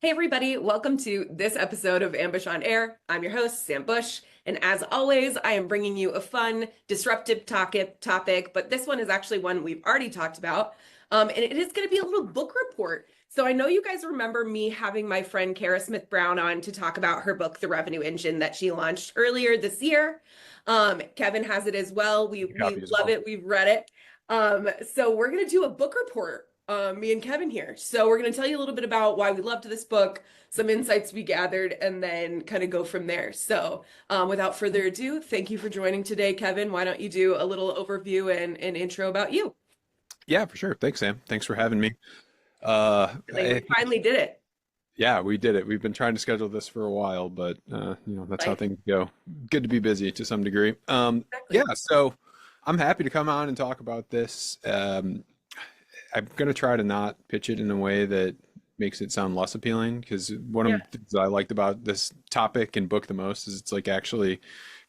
Hey everybody, welcome to this episode of Ambush on Air. I'm your host, Sam Bush, and as always, I am bringing you a fun, disruptive topic, but this one is actually one we've already talked about, and it is going to be a little book report. So I know you guys remember me having my friend Kara Smith Brown on to talk about her book, The Revenue Engine, that she launched earlier this year. Kevin has it as well. We Copy as love well. it. We've read it. So we're going to do a book report, me and Kevin here. So we're going to tell you a little bit about why we loved this book, some insights we gathered, and then kind of go from there. So without further ado, thank you for joining today, Kevin. Why don't you do a little overview and an intro about you? Yeah, for sure. Thanks, Sam. Thanks for having me. We finally did it. Yeah, we did it. We've been trying to schedule this for a while, but that's how Life. things go. Good to be busy to some degree. Yeah, Exactly. so I'm happy to come on and talk about this. I'm gonna try to not pitch it in a way that makes it sound less appealing because one of Yeah. the things that I liked about this topic and book the most is it's like actually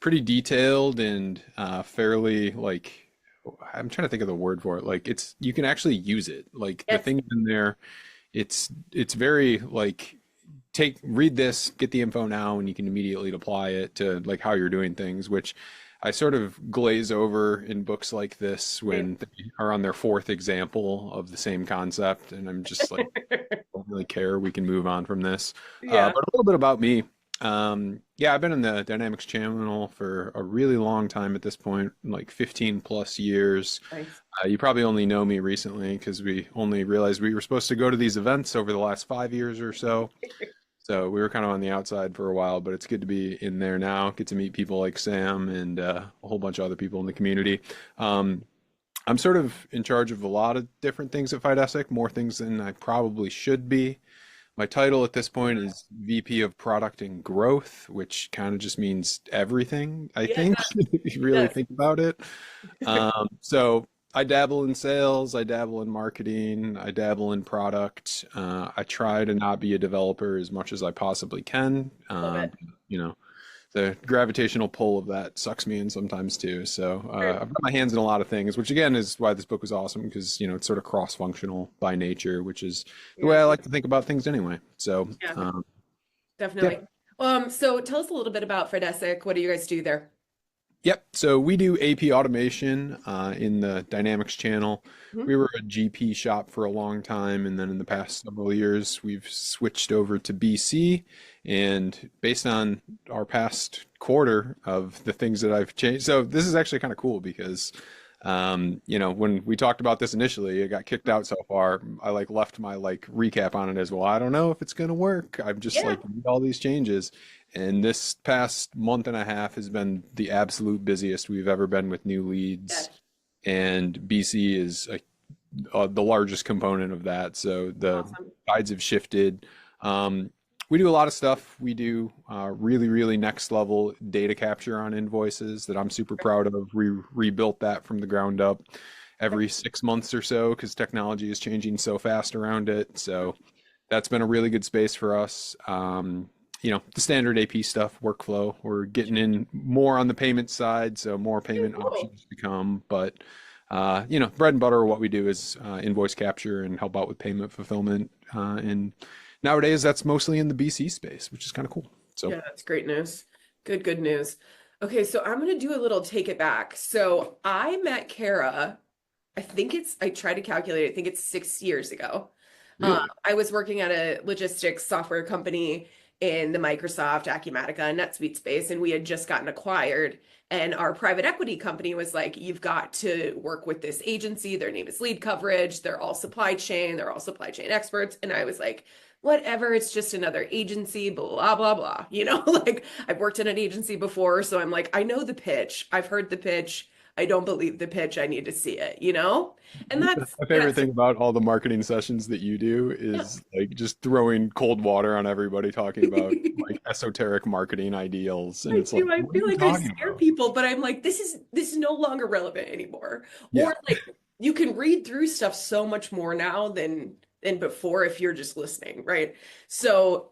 pretty detailed and fairly like I'm trying to think of the word for it. Like it's you can actually use it. Like the Yes. things in there, it's very like take read this, get the info now, and you can immediately apply it to like how you're doing things, which I sort of glaze over in books like this Same. when they are on their fourth example of the same concept, and I'm just like, don't really care. We can move on from this. Yeah. But a little bit about me. Yeah, I've been in the Dynamics channel for a really long time at this point, like 15 plus years. Nice. You probably only know me recently because we only realized we were supposed to go to these events over the last 5 years or so. So we were kind of on the outside for a while, but it's good to be in there now. Get to meet people like Sam and a whole bunch of other people in the community. Um, I'm sort of in charge of a lot of different things at FightEsec, more things than I probably should be. My title at this point is VP of Product and Growth, which kind of just means everything, I Yeah, it think, does. if you It really does. think about it. So I dabble in sales, I dabble in marketing, I dabble in product. I try to not be a developer as much as I possibly can. Love it. You know, the gravitational pull of that sucks me in sometimes too. So I've got my hands in a lot of things, which again is why this book was awesome because it's sort of cross-functional by nature, which is the way Yeah. I like to think about things anyway. So Yeah, yeah. definitely. So tell us a little bit about Fredesic. What do you guys do there? Yep. So we do AP automation in the Dynamics channel. Mhm. We were a GP shop for a long time, and then in the past several years, we've switched over to BC. And based on our past quarter of the things that I've changed, so this is actually kind of cool because, when we talked about this initially, it got kicked out so far. I like left my like recap on it as well. I don't know if it's gonna work. I'm just Yeah. like made all these changes. And this past month and a half has been the absolute busiest we've ever been with new leads. Yes. And BC is the largest component of that. So the Awesome. tides have shifted. We do a lot of stuff. We do really, really next level data capture on invoices that I'm super proud of. We rebuilt that from the ground up every 6 months or so because technology is changing so fast around it. So that's been a really good space for us. The standard AP stuff, workflow. We're getting in more on the payment side, so more payment Cool. options to come. But bread and butter, what we do is invoice capture and help out with payment fulfillment. And nowadays, that's mostly in the BC space, which is kind of cool. So, Yeah, that's great news. Good news. Okay, so I'm gonna do a little take it back. So I met Kara, I tried to calculate, I think it's 6 years ago. really, I was working at a logistics software company in the Microsoft, Acumatica, and NetSuite space, and we had just gotten acquired. And our private equity company was like, you've got to work with this agency. Their name is Lead Coverage. They're all supply chain. They're all supply chain experts. And I was like, whatever, it's just another agency, blah, blah, blah. Like I've worked in an agency before. So I'm like, I know the pitch. I've heard the pitch. I don't believe the pitch. I need to see it? And my favorite thing about all the marketing sessions that you do yeah. is like just throwing cold water on everybody talking about like esoteric marketing ideals. And I it's like, do. I what are feel you like I talking scare about? people, but I'm like, this is no longer relevant anymore. Yeah. Or like you can read through stuff so much more now than before if you're just listening, right? So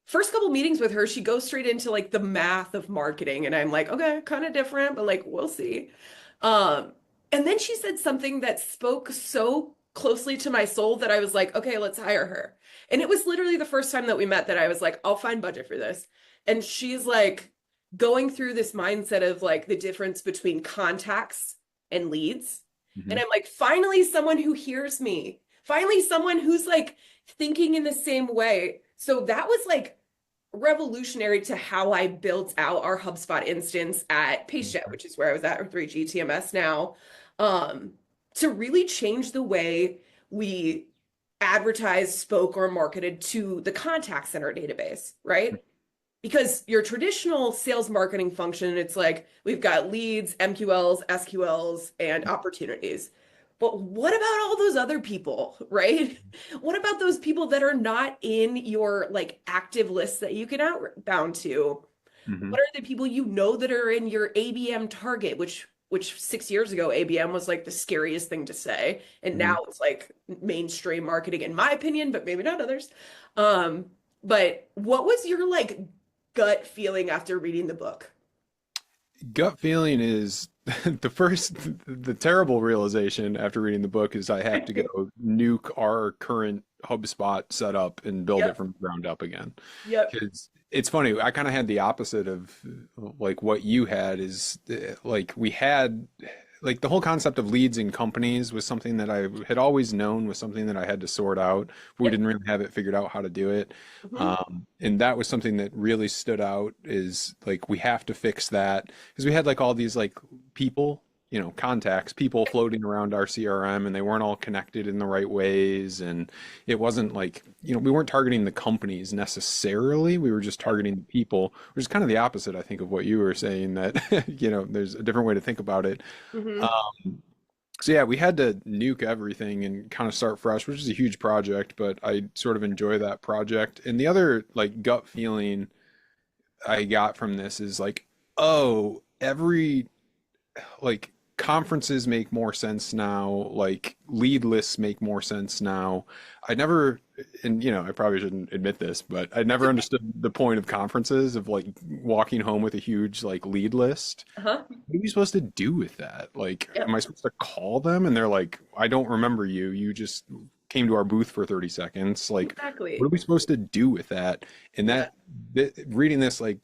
first couple meetings with her, she goes straight into like the math of marketing, and I'm like, okay, kind of different, but like we'll see. Um, and then she said something that spoke so closely to my soul that I was like, okay, let's hire her. And it was literally the first time that we met that I was like, I'll find budget for this. And she's like going through this mindset of like the difference between contacts and leads. Hmm. And I'm like, finally, someone who hears me, finally, someone who's like thinking in the same way. So that was like revolutionary to how I built out our HubSpot instance at PageJet, which is where I was at, or 3G TMS now, um, to really change the way we advertised, spoke, or marketed to the contacts in our database, right? Because your traditional sales marketing function, it's like we've got leads, MQLs, SQLs, and opportunities. But what about all those other people, right? What about those people that are not in your like active list that you can outbound to? Hmm. What are the people you know that are in your ABM target, which 6 years ago ABM was like the scariest thing to say, and now Hmm. it's like mainstream marketing in my opinion, but maybe not others. Um, but what was your like gut feeling after reading the book? Gut feeling is the terrible realization after reading the book is I have to go nuke our current HubSpot setup and build it Yep, from the ground up again. yep, Because it's funny, I kind of had the opposite of like what you had is like we had like the whole concept of leads in companies was something that I had always known was something that I had to sort out. We yep. didn't really have it figured out how to do it. Mhm. And that was something that really stood out is like we have to fix that because we had like all these like people, contacts, people floating around our CRM and they weren't all connected in the right ways. And it wasn't like, we weren't targeting the companies necessarily. We were just targeting the people, which is kind of the opposite, I think, of what you were saying that, there's a different way to think about it. Mhm. Um, so yeah, we had to nuke everything and kind of start fresh, which is a huge project, but I sort of enjoy that project. And the other like gut feeling I got from this is like, oh, every like conferences make more sense now, like lead lists make more sense now. I never, and I probably shouldn't admit this, but I never understood the point of conferences of like walking home with a huge like lead list. Uh-huh. What are we supposed to do with that? Like, am Yep. I supposed to call them? And they're like, I don't remember you. You just came to our booth for 30 seconds. Like, what are Exactly. we supposed to do with that? And Yeah. reading this, like,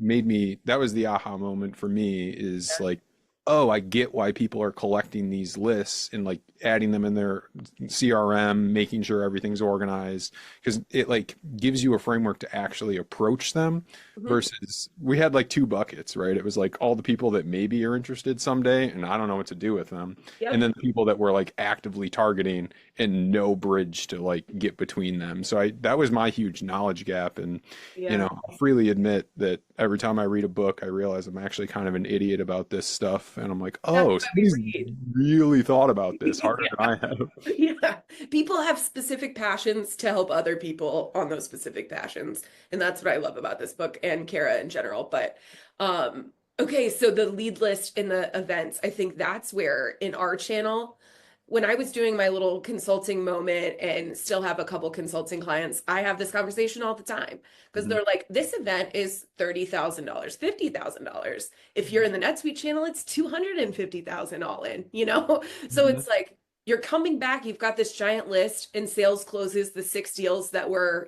made me, that was the aha moment for me is Yeah. like, oh, I get why people are collecting these lists and like adding them in their CRM, making sure everything's organized because it like gives you a framework to actually approach them Mhm. versus we had like two buckets, right? It was like all the people that maybe are interested someday and I don't know what to do with them. And Yep. then the people that were like actively targeting and no bridge to like get between them. So that was my huge knowledge gap. And, Yeah. I'll freely admit that every time I read a book, I realize I'm actually kind of an idiot about this stuff. And I'm like, That's oh, why we somebody's read. really thought about this harder than Yeah. I have. Yeah. People have specific passions to help other people on those specific passions. And that's what I love about this book and Kara in general. But okay, so the lead list in the events, I think that's where in our channel, when I was doing my little consulting moment and still have a couple consulting clients, I have this conversation all the time because Mhm. they're like, this event is $30,000, $50,000. If you're in the NetSuite channel, it's 250,000 all in, you know? So Mhm. it's like you're coming back, you've got this giant list, and sales closes the 6 deals that were,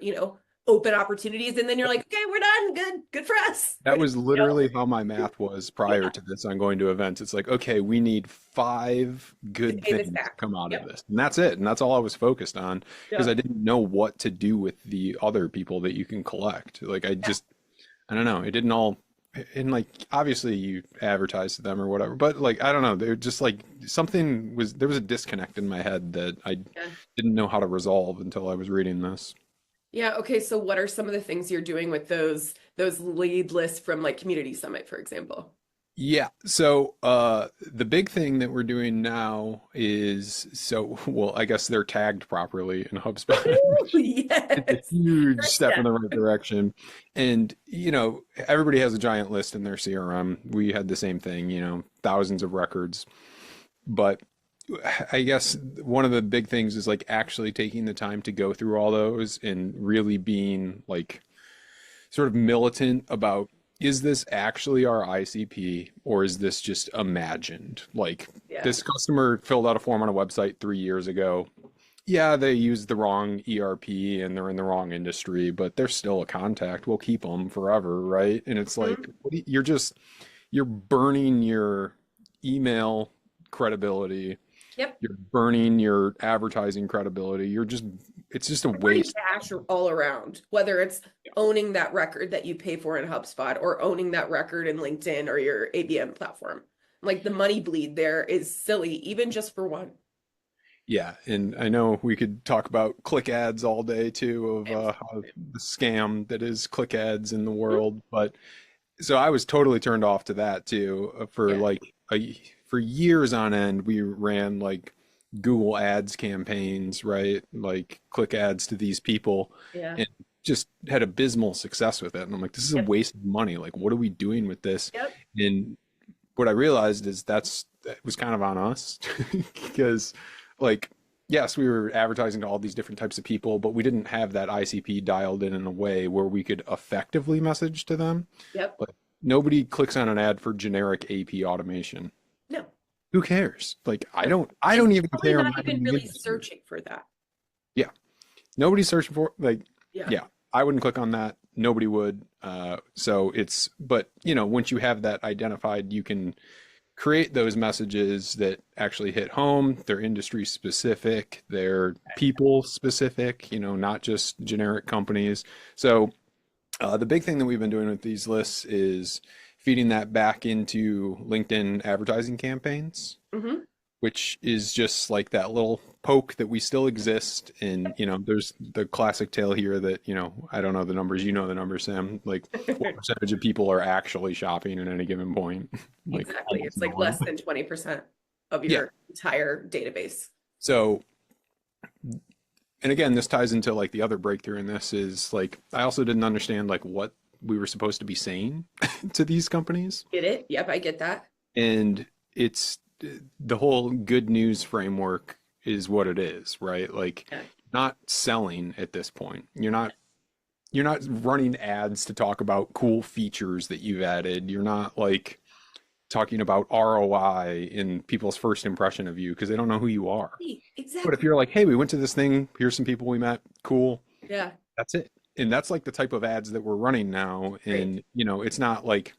open opportunities, and then you're like, okay, we're done. Good for us. That was You know? literally how my math was prior Yeah, to this on going to events. It's like, okay, we need five to good pay this things to back. come out of Yep. this. And that's it. And that's all I was focused on because I Yep. didn't know what to do with the other people that you can collect. Like, I don't know. It didn't all, and like, obviously you advertise to them or whatever, but like, I don't know. They're just like, there was a disconnect in my head that I Yeah. didn't know how to resolve until I was reading this. Yeah. Okay. So what are some of the things you're doing with those lead lists from like Community Summit, for example? Yeah. So the big thing that we're doing now is well, I guess they're tagged properly in HubSpot, Woohoo! which is a Yes. huge First step in step. the right direction. And everybody has a giant list in their CRM. We had the same thing, thousands of records. But I guess one of the big things is like actually taking the time to go through all those and really being like sort of militant about is this actually our ICP or is this just imagined? Like Yeah. this customer filled out a form on a website 3 years ago. yeah, they use the wrong ERP and they're in the wrong industry, but they're still a contact. We'll keep them forever, right? And it's like, Mhm. you're burning your email credibility. Yep. You're burning your advertising credibility. It's just a You're burning waste. cash all around, whether it's owning that record that you pay for in HubSpot or owning that record in LinkedIn or your ABM platform. Like the money bleed there is silly, even just for one. Yeah, and I know we could talk about click ads all day too, of how Absolutely. the scam that is click ads in the Mhm. world. But so I was totally turned off to that too. Yeah. For years on end, we ran like Google Ads campaigns, right? Like click ads to these people, Yeah. and just had abysmal success with it. And I'm like, this is a Yep. waste of money. Like, what are we doing with this? Yep. And what I realized is that was kind of on us because, like, yes, we were advertising to all these different types of people, but we didn't have that ICP dialed in a way where we could effectively message to them. Yep. Like, nobody clicks on an ad for generic AP automation. No. Who cares? Like, No. I And don't even probably care. I'm not not even going to really give this to you. searching for that. Yeah, nobody's searching for like, Yeah. yeah, I wouldn't click on that. Nobody would. So but once you have that identified, you can create those messages that actually hit home. They're industry specific, they're people specific, not just generic companies. So the big thing that we've been doing with these lists is feeding that back into LinkedIn advertising campaigns, Hmm. which is just like that little poke that we still exist. And, there's the classic tale here that, I don't know the numbers, the numbers, Sam, like what percentage of people are actually shopping at any given point? Like Exactly. almost It's like none. less than 20% of Yeah. your entire database. So, and again, this ties into like the other breakthrough in this is like, I also didn't understand like what we were supposed to be saying to these companies. Get it? Yep, I get that. And it's the whole good news framework is what it is, right? Like, Yeah. not selling at this point. You're not running ads to talk about cool features that you've added. You're not like talking about ROI in people's first impression of you because they don't know who you are. But if Exactly. you're like, hey, we went to this thing, here's some people we met, cool, Yeah. that's it. And that's like the type of ads that we're running now. Great. And, it's not like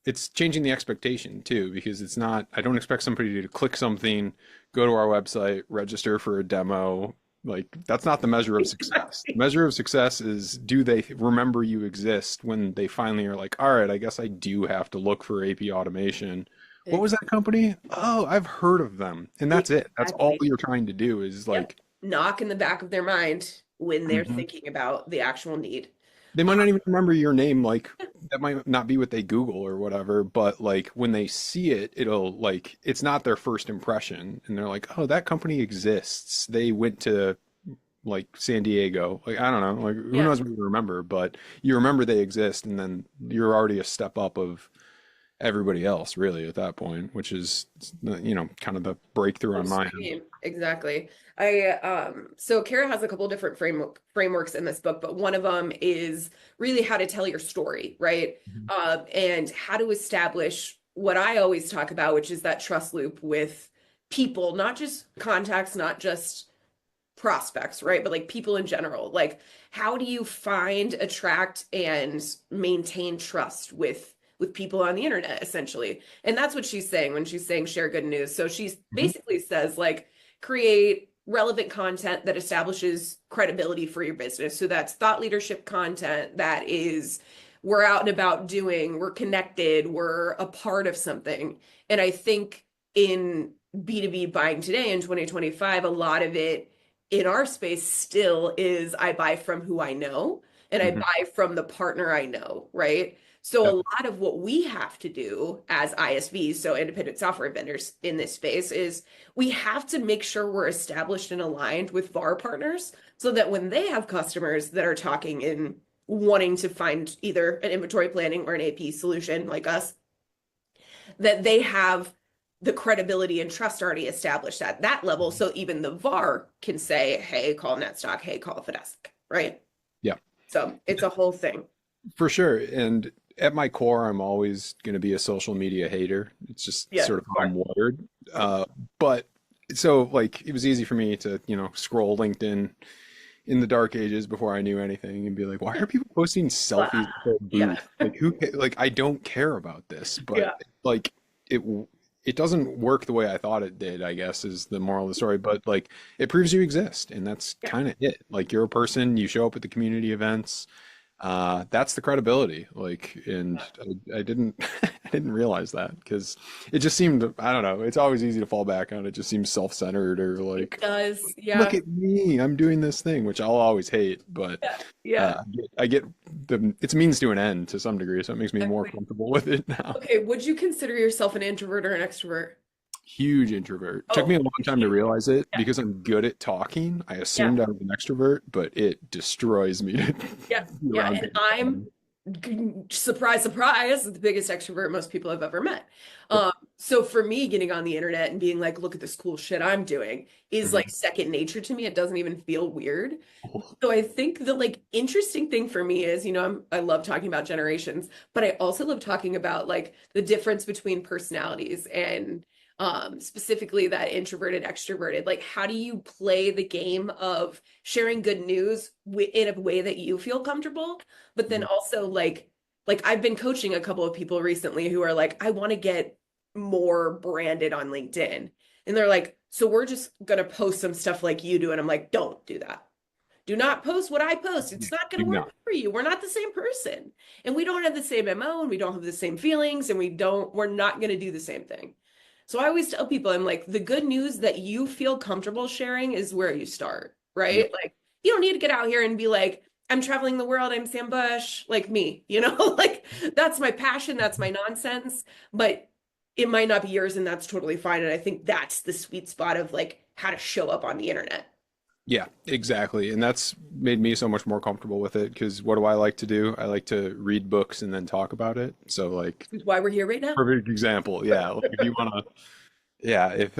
it's changing the expectation too, because it's not, I don't expect somebody to click something, go to our website, register for a demo. Like, that's not the measure of success. The Exactly. measure of success is, do they remember you exist when they finally are like, all right, I guess I do have to look for AP automation. What was that company? Oh, I've heard of them. And that's it. That's all Exactly. you're trying to do is Yep. like, Knock in the back of their mind when they're mhm. thinking about the actual need. They Uh, might not even remember your name. Like, that might not be what they Google or whatever, but like when they see it, it'll like, it's not their first impression. And they're like, oh, that company exists. They went to like San Diego. Like, I don't know. Like, who yeah. knows what you remember, but you remember they exist. And then you're already a step up of everybody else, really, at that point, which is, kind of the breakthrough on my end. Upstream. Exactly. So Kara has a couple different frameworks in this book, but one of them is really how to tell your story, right? Mhm. And how to establish what I always talk about, which is that trust loop with people, not just contacts, not just prospects, right? But like people in general. Like, how do you find, attract, and maintain trust with people on the internet, essentially? And that's what she's saying when she's saying share good news. So she Mhm. basically says like create relevant content that establishes credibility for your business. So that's thought leadership content that is we're out and about doing, we're connected, we're a part of something. And I think in B2B buying today in 2025, a lot of it in our space still is I buy from who I know and I Mhm. buy from the partner I know, right? So a Yep. lot of what we have to do as ISVs, so independent software vendors in this space, is we have to make sure we're established and aligned with VAR partners so that when they have customers that are talking and wanting to find either an inventory planning or an AP solution like us, that they have the credibility and trust already established at that level. Mhm. So even the VAR can say, hey, call NetStock, hey, call Fidesk, right? Yeah. So it's a whole thing. For sure. And at my core, I'm always going to be a social media hater. It's just Yeah, sort of how I'm smart. wired. Yep. But so like it was easy for me to, scroll LinkedIn in the dark ages before I knew anything and be like, why are people posting Blah. selfies at their Yeah. booth? Like like I don't care about this, but Yeah. like it it doesn't work the way I thought it did, I guess is the moral of the story, but like it proves you exist and that's Yeah. kind of it. Like you're a person, you show up at the community events. That's the credibility. Like, and I didn't, I didn't realize that because it just seemed, I don't know, it's always easy to fall back on. It just seems self-centered or It like, does. look Yeah. at me, I'm doing this thing, which I'll always hate, but Yeah. Yeah. I get it's a means to an end to some degree, so it makes me more Exactly. comfortable with it now. Okay. Would you consider yourself an introvert or an extrovert? Huge introvert. Took me Oh, a long time to realize it yeah. because I'm good at talking. I Yeah. assumed I was an extrovert, but it destroys me to Yeah. be Yeah. around And people. I'm surprise, surprise, the biggest extrovert most people have ever met. Yep. So for me, getting on the internet and being like, look at this cool shit I'm doing is like Mhm. second nature to me. It doesn't even feel weird. So I think the like interesting thing for me is, I love talking about generations, but I also love talking about like the difference between personalities and specifically that introverted extroverted. Like how do you play the game of sharing good news in a way that you feel comfortable, but then Mhm. also like I've been coaching a couple of people recently who are like, I want to get more branded on LinkedIn. And they're like, so we're just gonna post some stuff like you do. And I'm like, don't do that. Do not post what I post. Yeah. It's not going Do to work not. for you. We're not the same person. And we don't have the same MO and we don't have the same feelings and we're not going to do the same thing. So I always tell people, I'm like, the good news that you feel comfortable sharing is where you start, Yep. right? Like, you don't need to get out here and be like, I'm traveling the world. I'm Sam Bush, like me, like that's my passion. That's my nonsense. But it might not be yours and that's totally fine. And I think that's the sweet spot of like how to show up on the internet. Yeah, exactly. And that's made me so much more comfortable with it because what do I like to do? I like to read books and then talk about it. So like Which is why we're here right now. perfect example. Yeah, like if you want to yeah, if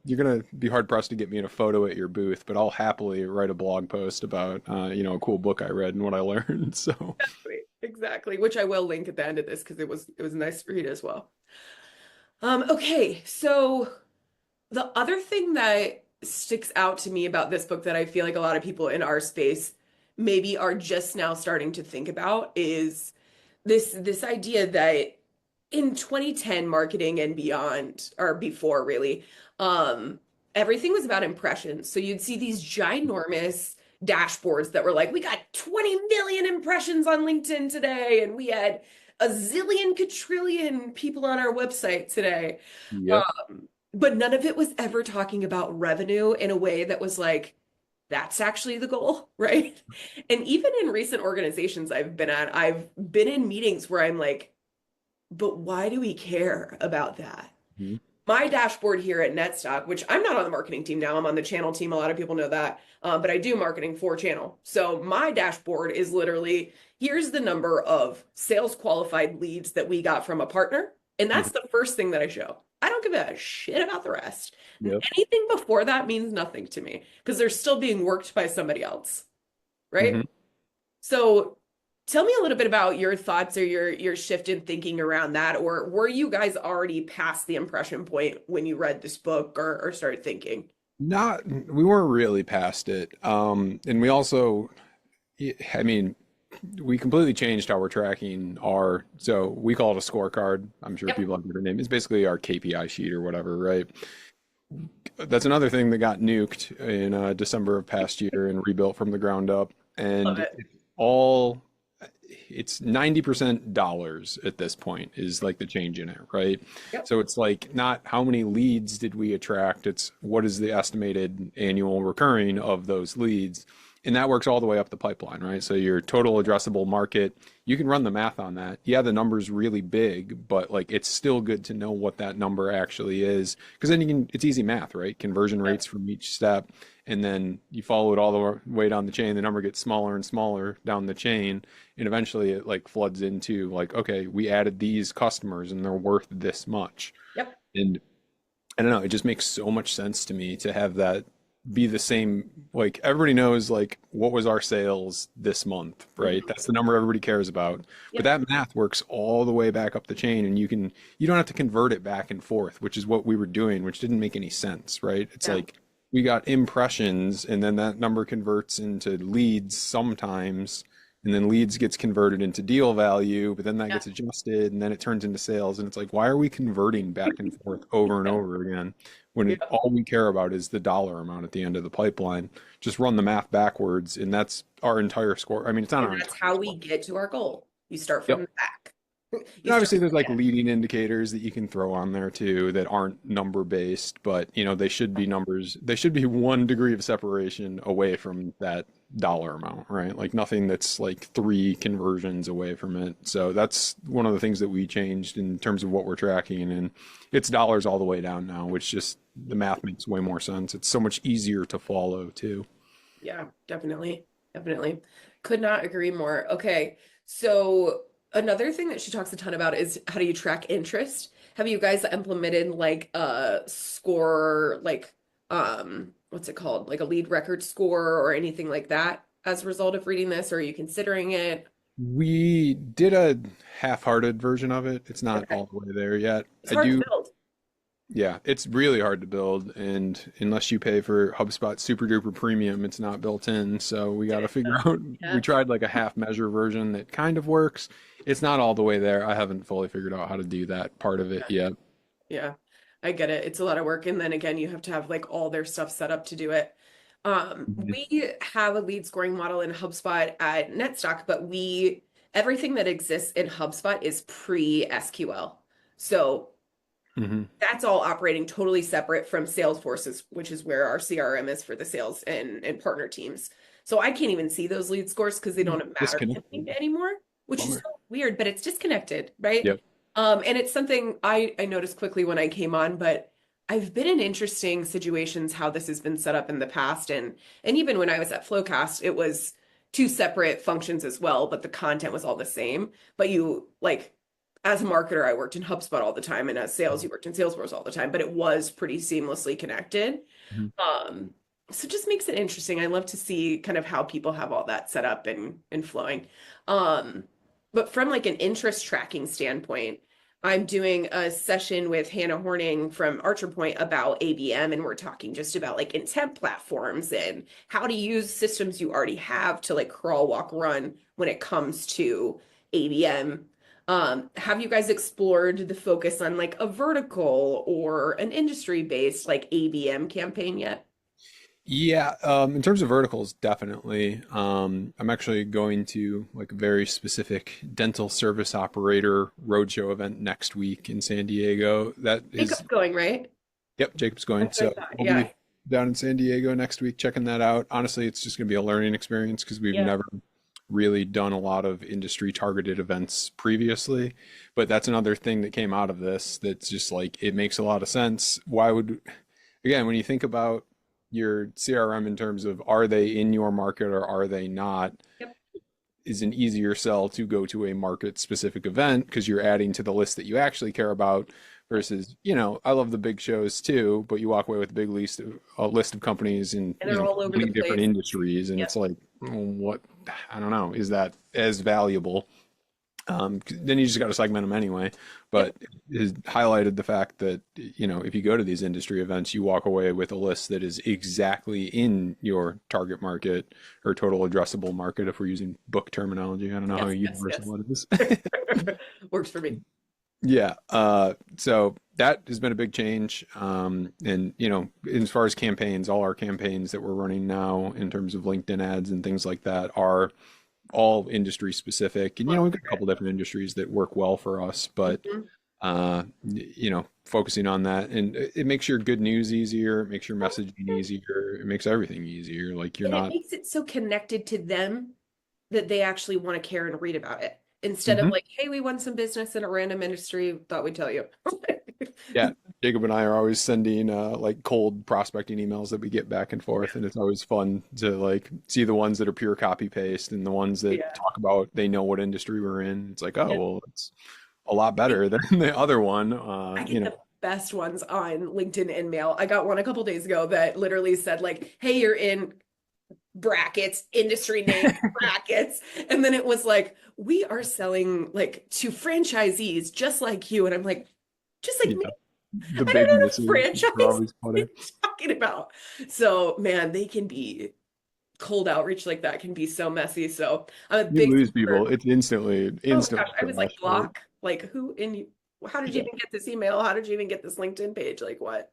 you're gonna be hard pressed to get me in a photo at your booth, but I'll happily write a blog post about a cool book I read and what I learned. So Exactly. Exactly. Which I will link at the end of this because it was a nice read as well. Okay, so the other thing that sticks out to me about this book that I feel like a lot of people in our space maybe are just now starting to think about is this idea that in 2010 marketing and beyond or before really everything was about impressions. So you'd see these ginormous dashboards that were like we got 20 million impressions on LinkedIn today and we had a zillion quadrillion people on our website today. yep. But none of it was ever talking about revenue in a way that was like, that's actually the goal, right? And even in recent organizations I've been at, I've been in meetings where I'm like, but why do we care about that? Mhm. My dashboard here at Netstock, which I'm not on the marketing team now, I'm on the channel team. A lot of people know that, but I do marketing for channel. So my dashboard is literally here's the number of sales qualified leads that we got from a partner. And that's Mhm. the first thing that I show. I don't give a shit about the rest. Yep. Anything before that means nothing to me because they're still being worked by somebody else, Mhm. right? So tell me a little bit about your thoughts or your shift in thinking around that, or were you guys already past the impression point when you read this book or started thinking? Not, we weren't really past it. And we also, I mean, we completely changed how we're tracking so we call it a scorecard. I'm sure Yep. people have different names. It's basically our KPI sheet or whatever, right? That's another thing that got nuked in December of past year and rebuilt from the ground up. Love And it. all it's 90% dollars at this point is like the change in it, right? Yep. So it's like not how many leads did we attract, it's what is the estimated annual recurring of those leads. And that works all the way up the pipeline, right? So your total addressable market, you can run the math on that. Yeah, the number's really big, but like it's still good to know what that number actually is because then it's easy math, right? Conversion Yep. rates from each step. And then you follow it all the way down the chain. The number gets smaller and smaller down the chain. And eventually it like floods into like, okay, we added these customers and they're worth this much. Yep. And I don't know, it just makes so much sense to me to have that. be the same. Like everybody knows like what was our sales this month, right? Mhm. That's the number everybody cares about. But Yep. that math works all the way back up the chain and you don't have to convert it back and forth, which is what we were doing, which didn't make any sense, right? It's Yeah. like we got impressions and then that number converts into leads sometimes. And then leads gets converted into deal value, but then that Yeah. gets adjusted and then it turns into sales. And it's like, why are we converting back and forth over and over again? When Yeah. all we care about is the dollar amount at the end of the pipeline. Just run the math backwards, and that's our entire score. I mean, it's not And our that's entire how we score. get to our goal. You start from Yep. the back. You And start obviously, there's from like the end. leading indicators that you can throw on there too that aren't number based, but they should be numbers. They should be 1 degree of separation away from that dollar amount, right? Like nothing that's like 3 conversions away from it. So that's one of the things that we changed in terms of what we're tracking, and it's dollars all the way down now, which just the math makes way more sense. It's so much easier to follow too. Yeah, definitely. Definitely. Could not agree more. Okay. So another thing that she talks a ton about is how do you track interest? Have you guys implemented like a score, like what's it called? Like a lead record score or anything like that as a result of reading this? Or are you considering it? We did a half-hearted version of it. It's not Okay. all the way there yet. It's I hard to do. build. Yeah, it's really hard to build, and unless you pay for HubSpot Super Duper Premium, it's not built in. So we got to figure out. We Yeah. tried like a half measure version that kind of works. It's not all the way there. I haven't fully figured out how to do that part of it yet. Yeah, I get it. It's a lot of work. And then again, you have to have like all their stuff set up to do it. Mhm. We have a lead scoring model in HubSpot at Netstock, but everything that exists in HubSpot is pre-SQL. So Mhm. that's all operating totally separate from Salesforce's, which is where our CRM is for the sales and partner teams. So I can't even see those lead scores because they don't matter to me Disconnected. anymore, which is Bummer. so weird, but it's disconnected, right? Yep. And it's something I noticed quickly when I came on, but I've been in interesting situations how this has been set up in the past, and even when I was at Flowcast, it was two separate functions as well, but the content was all the same. But you like as a marketer, I worked in HubSpot all the time, and as sales, you worked in Salesforce all the time, but it was pretty seamlessly connected. Mhm. Um, so it just makes it interesting. I love to see kind of how people have all that set up and flowing. Um, but from like an interest tracking standpoint, I'm doing a session with Hannah Horning from Archer Point about ABM, and we're talking just about like intent platforms and how to use systems you already have to like crawl, walk, run when it comes to ABM. Have you guys explored the focus on like a vertical or an industry-based like ABM campaign yet? Yeah, in terms of verticals, definitely. I'm actually going to like a very specific dental service operator roadshow event next week in San Diego. That is, Jacob's going, right? yep, Jacob's going. That's what I So thought. we'll Yeah. be down in San Diego next week checking that out. Honestly, it's just going to be a learning experience because we've Yeah. never really done a lot of industry targeted events previously. But that's another thing that came out of this that's just like it makes a lot of sense. Why would, again, when you think about your CRM in terms of are they in your market or are they not, Yep. is an easier sell to go to a market specific event because you're adding to the list that you actually care about versus, I love the big shows too, but you walk away with a list of companies in, And they're all over the 20 different place. industries. And Yep. it's like, what, I don't know, is that as valuable? Then you just got to segment them anyway. Yep. But it has highlighted the fact that, if you go to these industry events, you walk away with a list that is exactly in your target market or total addressable market if we're using book terminology. I don't know how Yes, yes, universal yes. it is. Works for me. Yeah. So that has been a big change. And, as far as campaigns, all our campaigns that we're running now in terms of LinkedIn ads and things like that are all industry specific. And, Love we've got a it. couple different industries that work well for us, but, Mhm. focusing on that and it makes your good news easier. It makes your messaging easier. It makes everything easier. Like you're And it not. makes it so connected to them that they actually want to care and read about it instead of Mhm. like, hey, we won some business in a random industry, thought we'd tell you. Yeah. Jacob and I are always sending like cold prospecting emails that we get back and forth, and it's always fun to like see the ones that are pure copy paste and the ones that Yeah. talk about they know what industry we're in. It's like, oh Yeah. well, it's a lot better than the other one. I get them. best ones on LinkedIn and Mail. I got one a couple days ago that literally said like, "Hey, you're in brackets, industry name brackets." And then it was like, "We are selling like to franchisees just like you." And I'm like, just like Yeah, me? the I don't big know the misses are franchise always funny. you're talking about. So man, they can be cold outreach like that can be so messy. So I'm a You big lose supporter. people, it's instantly Oh my gosh, instantly I was like trash, right? block. Like who in you? How did you Yeah. even get this email? How did you even get this LinkedIn page? Like what?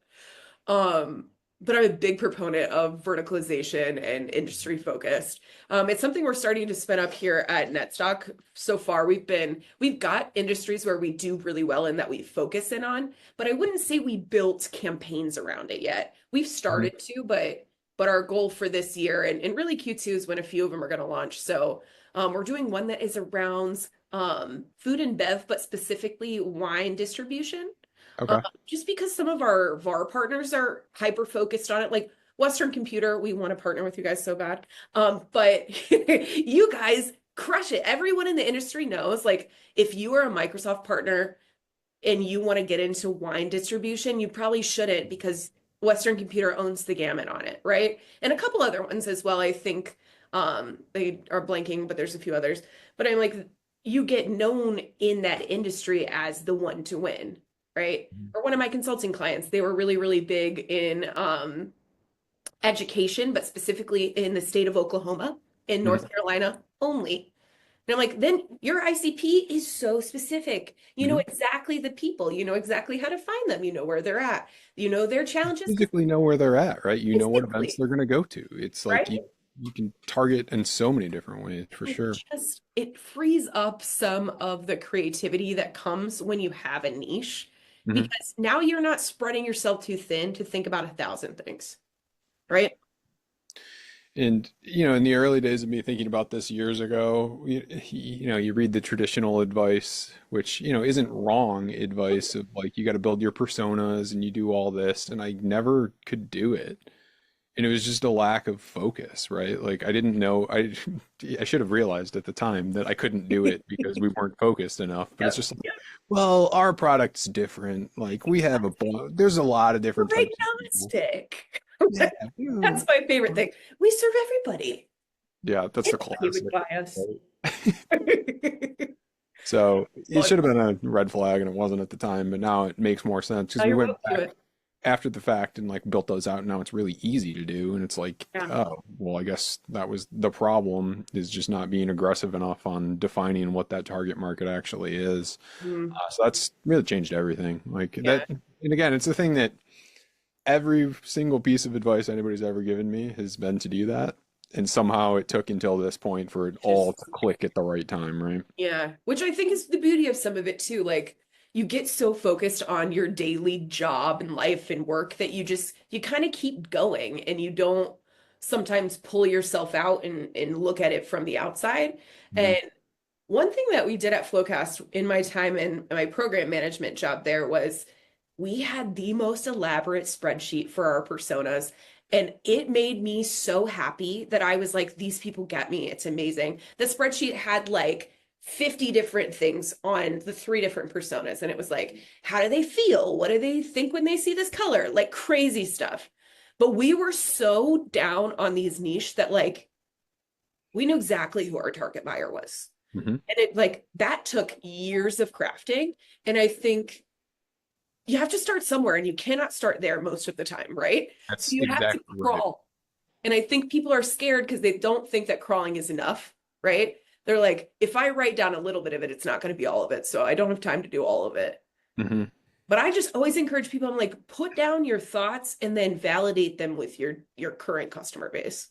But I'm a big proponent of verticalization and industry focused. It's something we're starting to spin up here at Netstock. So far, we've got industries where we do really well and that we focus in on, but I wouldn't say we built campaigns around it yet. We've Mhm. started to, but our goal for this year and really Q2 is when a few of them are going to launch. So we're doing one that is around food and bev, but specifically wine distribution. Okay. Just because some of our VAR partners are hyper focused on it, like Western Computer, we want to partner with you guys so bad. But you guys crush it. Everyone in the industry knows, like, if you are a Microsoft partner and you want to get into wine distribution, you probably shouldn't because Western Computer owns the gamut on it, right? And a couple other ones as well. I think they are blanking, but there's a few others. But I'm like, you get known in that industry as the one to win, right? Or one of my consulting clients, they were really, really big in education, but specifically in the state of Oklahoma, in Mhm. North Carolina only. And I'm like, then your ICP is so specific. You know Mhm. exactly the people, you know exactly how to find them, you know where they're at, you know their challenges because Physically know where they're at, right? You know what events physically, they're going to go to. It's like right? you can target in so many different ways for It sure. just it frees up some of the creativity that comes when you have a niche Hmm. because now you're not spreading yourself too thin to think about 1,000 things, right? And in the early days of me thinking about this years ago, you read the traditional advice, which isn't wrong advice of like you got to build your personas and you do all this, and I never could do it. And it was just a lack of focus, right? Like I didn't know I should have realized at the time that I couldn't do it because we weren't focused enough. But it's Yep. just like, Yep. well, our product's different. Like we have there's a lot of We're different types of people. agnostic. Yeah. That's my favorite thing. We serve everybody. Yeah, that's the Anybody would classic. buy us. Right? So it Well, should have been a red flag and it wasn't at the time, but now it makes more sense because now we you're went woke to back it. after the fact and like built those out. And now it's really easy to do. And it's like, Yeah. oh, well, I guess that was the problem is just not being aggressive enough on defining what that target market actually is. Mm, So that's really changed everything. Like yeah. that. And again, it's the thing that every single piece of advice anybody's ever given me has been to do that. And somehow it took until this point for it all to Just click at the right time, right? yeah, which I think is the beauty of some of it too. Like you get so focused on your daily job and life and work that you kind of keep going and you don't sometimes pull yourself out and look at it from the outside. Mhm. And one thing that we did at Flowcast in my time in my program management job there was we had the most elaborate spreadsheet for our personas. And it made me so happy that I was like, these people get me. It's amazing. The spreadsheet had like 50 different things on the three different personas. And it was like, how do they feel? What do they think when they see this color? Like crazy stuff. But we were so down on these niche that like we knew exactly who our target buyer was. Mhm. And it like that took years of crafting. And I think you have to start somewhere and you cannot start there most of the time, right? So That's you have to exactly right. crawl. And I think people are scared because they don't think that crawling is enough, right? They're like, if I write down a little bit of it, it's not going to be all of it. So I don't have time to do all of it. Hmm. But I just always encourage people, I'm like, put down your thoughts and then validate them with your current customer base.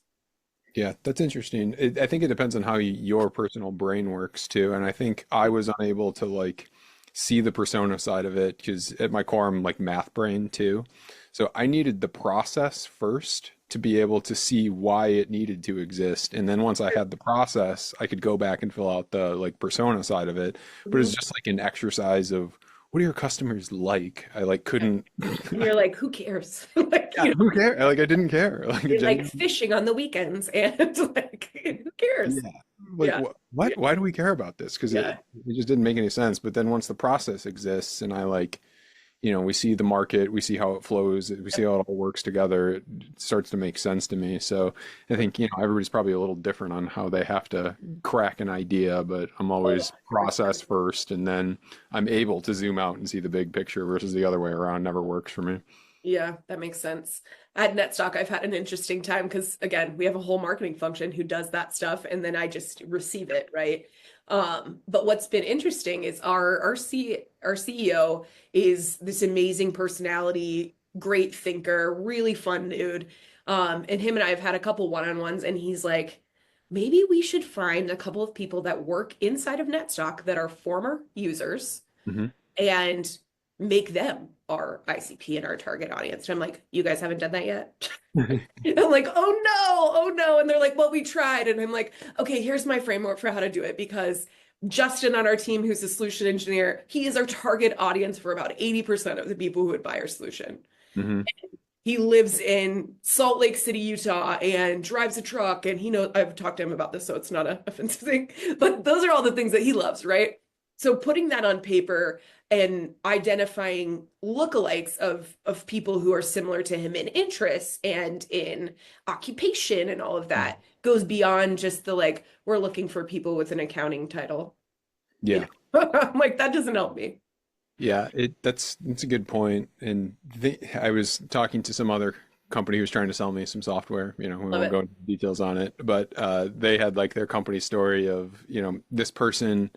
Yeah, that's interesting. I think it depends on how your personal brain works too. And I think I was unable to like see the persona side of it because at my core, I'm like math brain too. So I needed the process first to be able to see why it needed to exist. And then once I had the process, I could go back and fill out the like persona side of it. But it's Mhm. just like an exercise of what are your customers like? I like couldn't, And you're like, who cares? Like, yeah, who cares? Like I didn't care. Like they like genuinely. fishing on the weekends and like, who cares? Yeah. Like Yeah. what? Yeah. Why do we care about this? Because it, Yeah. it just didn't make any sense. But then once the process exists and I like we see the market, we see how it flows, we see how it all works together. It starts to make sense to me. So I think, everybody's probably a little different on how they have to crack an idea, but I'm Oh, always process 100%. first and then I'm able to zoom out and see the big picture versus the other way around never works for me. Yeah, that makes sense. At Netstock, I've had an interesting time because again, we have a whole marketing function who does that stuff, and then I just receive it, right? But what's been interesting is our CEO is this amazing personality, great thinker, really fun dude. And him and I have had a couple one-on-ones, and he's like, maybe we should find a couple of people that work inside of Netstock that are former users Hmm. and make them our ICP and our target audience. And I'm like, you guys haven't done that yet? I'm like, oh no, oh no. And they're like, well, we tried. And I'm like, okay, here's my framework for how to do it. Because Justin on our team, who's a solution engineer, he is our target audience for about 80% of the people who would buy our solution. Hmm. He lives in Salt Lake City, Utah, and drives a truck. And he knows I've talked to him about this, so it's not an offensive thing. But those are all the things that he loves, right? So putting that on paper and identifying lookalikes of people who are similar to him in interests and in occupation and all of that goes beyond just the like, we're looking for people with an accounting title. You Yeah. know, I'm like, that doesn't help me. Yeah, that's a good point. And I was talking to some other company who was trying to sell me some software. We Love won't go it. into details on it, but they had like their company story of, this person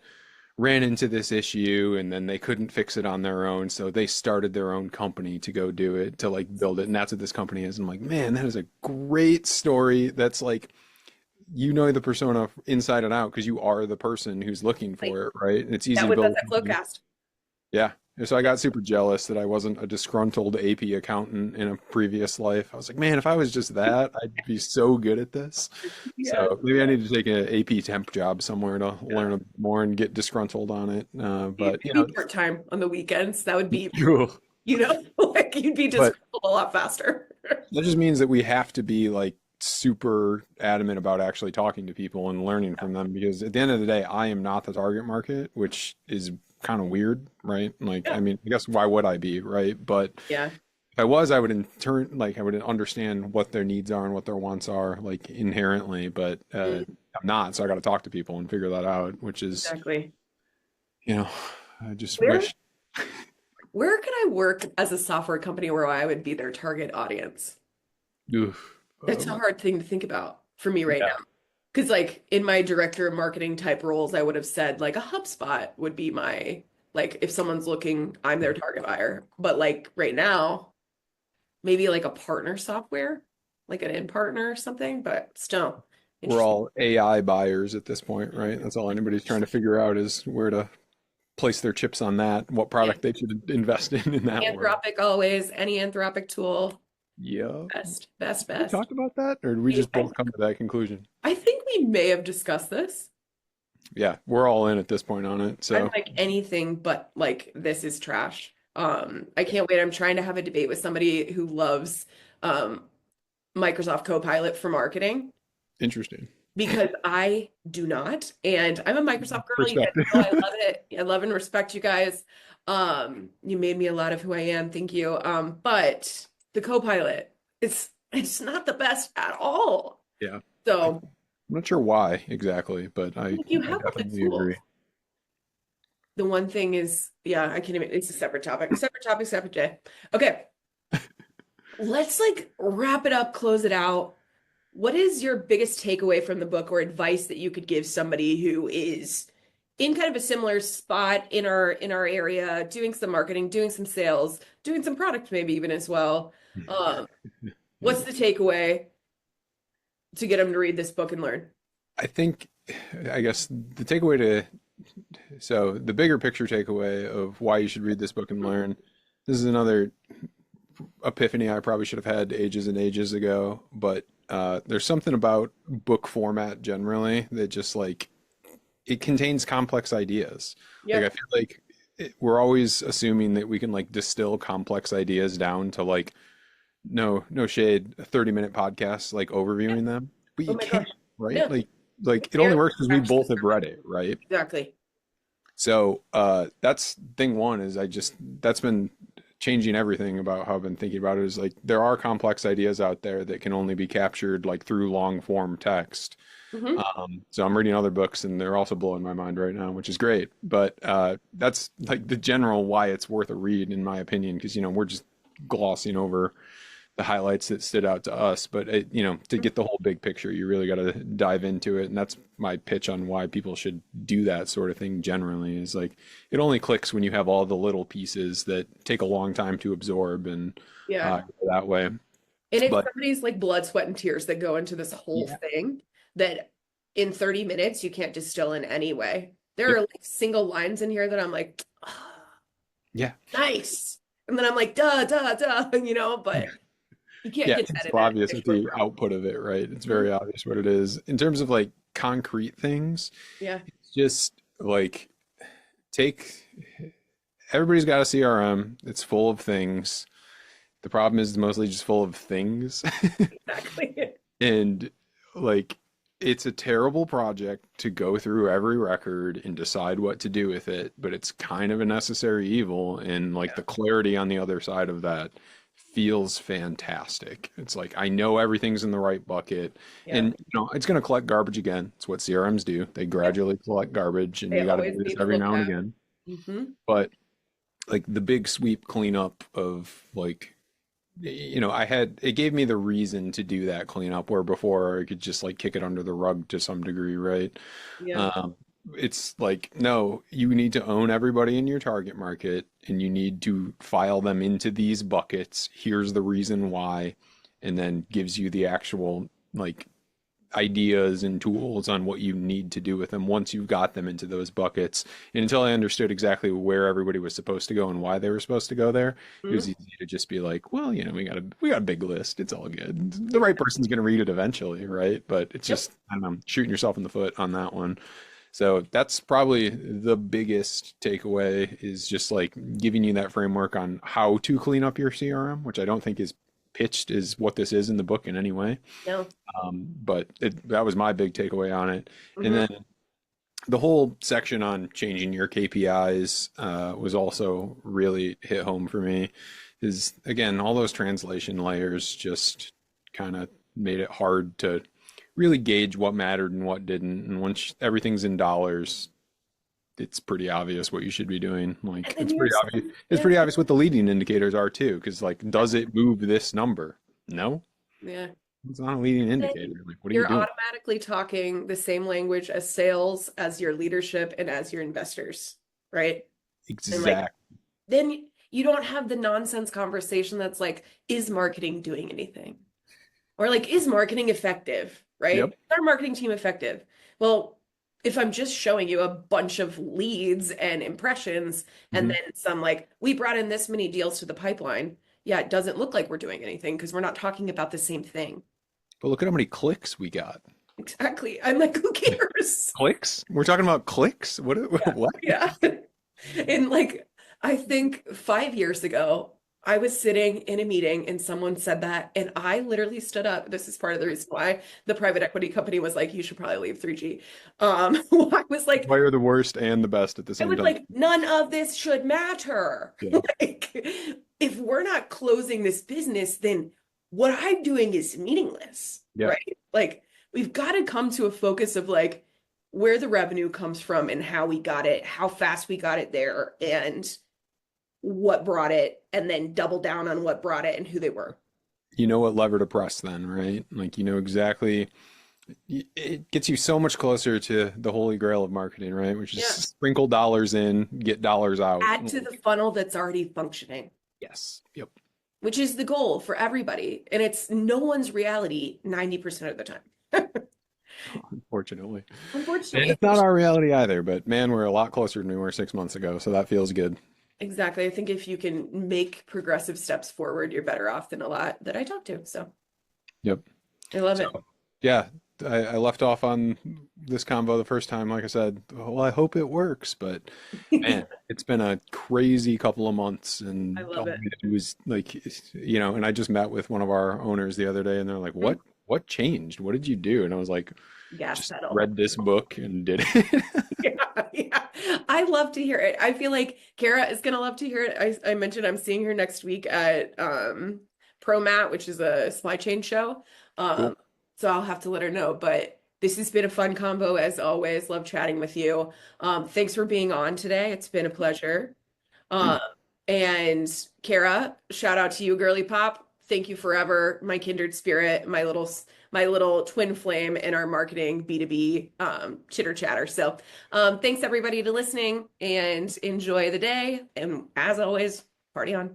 ran into this issue and then they couldn't fix it on their own, so they started their own company to go do it, to like build it, and that's what this company is. I'm like, man, that is a great story. That's like, the persona inside and out because you are the person who's looking Like, for it, right? And it's easy that to was us build a at company. Flowcast. Yeah. And so I got super jealous that I wasn't a disgruntled AP accountant in a previous life. I was like, man, if I was just that, I'd be so good at this. Yeah. So maybe I need to take an AP temp job somewhere to Yeah. learn a bit more and get disgruntled on it. But, Maybe part-time on the weekends. That would be, cool. like you'd be But disgruntled a lot faster. that just means that we have to be like super adamant about actually talking to people and learning from them because at the end of the day, I am not the target market, which is kind of weird, right? Like, I Yeah. mean, I guess why would I be, right? But Yeah. if I was, I would in turn, like, I would understand what their needs are and what their wants are, like, inherently, but Mm, I'm not, so I got to talk to people and figure that out, which is, exactly. you know, I just Where wish. where could I work as a software company where I would be their target audience? Oof, That's a hard thing to think about for me right yeah. now. Because like in my director of marketing type roles, I would have said like a HubSpot would be my like if someone's looking, I'm their target buyer. But like right now, maybe like a partner software, like an in partner or something, but still We're interesting. all AI buyers at this point, right? That's all anybody's trying to figure out is where to place their chips on that, what Yeah. product they should invest in that world. Anthropic always, any Anthropic tool, Yeah. best, best, Did we best. talk about that, or did we just both come to that conclusion? I think we may have discussed this. Yeah, we're all in at this point on it. I'm So like anything but like this is trash. I can't wait. I'm trying to have a debate with somebody who loves um Microsoft Copilot for marketing interesting because I do not. And I'm a Microsoft girl. You guys perspective. know I love it. I love and respect you guys. You made me a lot of who I am. Thank you. But the Copilot, it's not the best at all. Yeah. I'm So not sure why exactly, but I, you I have all the definitely tools. agree. The one thing is, yeah, I can't even, it's a separate topic, separate topic, separate day. Okay, let's like wrap it up, close it out. What is your biggest takeaway from the book or advice that you could give somebody who is in kind of a similar spot in our area, doing some marketing, doing some sales, doing some product maybe even as well? Um, what's the takeaway to get them to read this book and learn? I think, I guess the takeaway so the bigger picture takeaway of why you should read this book and learn, this is another epiphany I probably should have had ages and ages ago, but there's something about book format generally that just like it contains complex ideas. Like I Yeah, feel like we're always assuming that we can like distill complex ideas down to like no shade, a 30-minute podcast like yeah. overviewing them, but Oh you my can't, gosh. right? No, Like it only barely works because we scratched the both have surface. read it, right? Exactly. So that's thing one is that's been changing everything about how I've been thinking about it is like there are complex ideas out there that can only be captured like through long form text. Hmm. So I'm reading other books and they're also blowing my mind right now, which is great. But that's like the general why it's worth a read, in my opinion, because, we're just glossing over the highlights that stood out to us. But, to get the whole big picture, you really got to dive into it. And that's my pitch on why people should do that sort of thing generally is like it only clicks when you have all the little pieces that take a long time to absorb and Yeah. that way. And it's But somebody's like blood, sweat, and tears that go into this whole yeah, thing that in 30 minutes you can't distill in any way. There yep, are like single lines in here that I'm like, "Ah, yeah. nice." And then I'm like, duh, duh, duh, but you can't Yeah, get that it's in so obvious a with short the form. output of it, right? It's Mhm. very obvious what it is. In terms of like concrete things, Yeah. it's just like take everybody's got a CRM. It's full of things. The problem is it's mostly just full of things. Exactly. And like it's a terrible project to go through every record and decide what to do with it, but it's kind of a necessary evil, and like Yeah. the clarity on the other side of that feels fantastic. It's like I know everything's in the right bucket, Yeah. and it's going to collect garbage again. It's what CRMs do. They Yep. gradually collect garbage, and They you got to always do this need to every look now and at. again. Hmm. But like the big sweep cleanup of like I had it gave me the reason to do that cleanup where before I could just like kick it under the rug to some degree, right? Yeah. Um, it's like, no, you need to own everybody in your target market and you need to file them into these buckets. Here's the reason why, and then gives you the actual like ideas and tools on what you need to do with them once you've got them into those buckets. And until I understood exactly where everybody was supposed to go and why they were supposed to go there, it was Mhm. easy to just be like, well, we got a big list. It's all good. The right person's going to read it eventually, right? But it's Yep. just, I don't know, shooting yourself in the foot on that one. So that's probably the biggest takeaway is just like giving you that framework on how to clean up your CRM, which I don't think is pitched as what this is in the book in any way. No. But that was my big takeaway on it. And Hmm. then the whole section on changing your KPIs was also really hit home for me. Is again, all those translation layers just kind of made it hard to really gauge what mattered and what didn't. And once everything's in dollars, it's pretty obvious what you should be doing. Like And then it's pretty here's, obvious. It's yeah. pretty obvious what the leading indicators are too. Because like, does it move this number? No, Yeah. it's not a leading Then indicator. Like, what are you you're doing? automatically talking the same language as sales, as your leadership, and as your investors, right? And like, Exact. then you don't have the nonsense conversation that's like, is marketing doing anything? Or like, is marketing effective, right? Yep. Is our marketing team effective? Well, if I'm just showing you a bunch of leads and impressions and Hmm. then some like, we brought in this many deals to the pipeline, yeah, it doesn't look like we're doing anything because we're not talking about the same thing. But look at how many clicks we got. Exactly. I'm like, who cares? Clicks? We're talking about clicks? What? Yeah. What? Yeah. And like, I think 5 years ago, I was sitting in a meeting and someone said that, and I literally stood up. This is part of the reason why the private equity company was like, you should probably leave 3G. I was like, Why are the worst and the best at the I same was time? like, none of this should matter. Yeah. Like, if we're not closing this business, then what I'm doing is meaningless, Yeah. right? Like, we've got to come to a focus of like where the revenue comes from and how we got it, how fast we got it there, and what brought it, and then double down on what brought it and who they were. You know what lever to press then, right? Like you know exactly. It gets you so much closer to the holy grail of marketing, right? Which is Yeah. sprinkle dollars in, get dollars out. Add to the funnel that's already functioning, Yes. Yep. which is the goal for everybody. And it's no one's reality 90% of the time. Unfortunately. And Unfortunately. it's not our reality either, but man, we're a lot closer than we were 6 months ago, so that feels good. Exactly. I think if you can make progressive steps forward, you're better off than a lot that I talk to. So Yep. I love So it. yeah, I left off on this convo the first time. Like I said, well, I hope it works, but man, it's been a crazy couple of months, I and love it. it was like, and I just met with one of our owners the other day, and they're like, "What changed? What did you do?" And I was like, Gas just pedal. read this book and did it. Yeah, yeah. I love to hear it. I feel like Kara is gonna love to hear it. I mentioned I'm seeing her next week at ProMat, which is a supply chain show. Um, Cool. so I'll have to let her know. But this has been a fun combo as always. Love chatting with you. Thanks for being on today. It's been a pleasure. Yeah. Um, and Kara, shout out to you, girly pop. Thank you forever, my kindred spirit, my little twin flame in our marketing B2B chitter chatter. So thanks everybody to listening and enjoy the day. And as always, party on.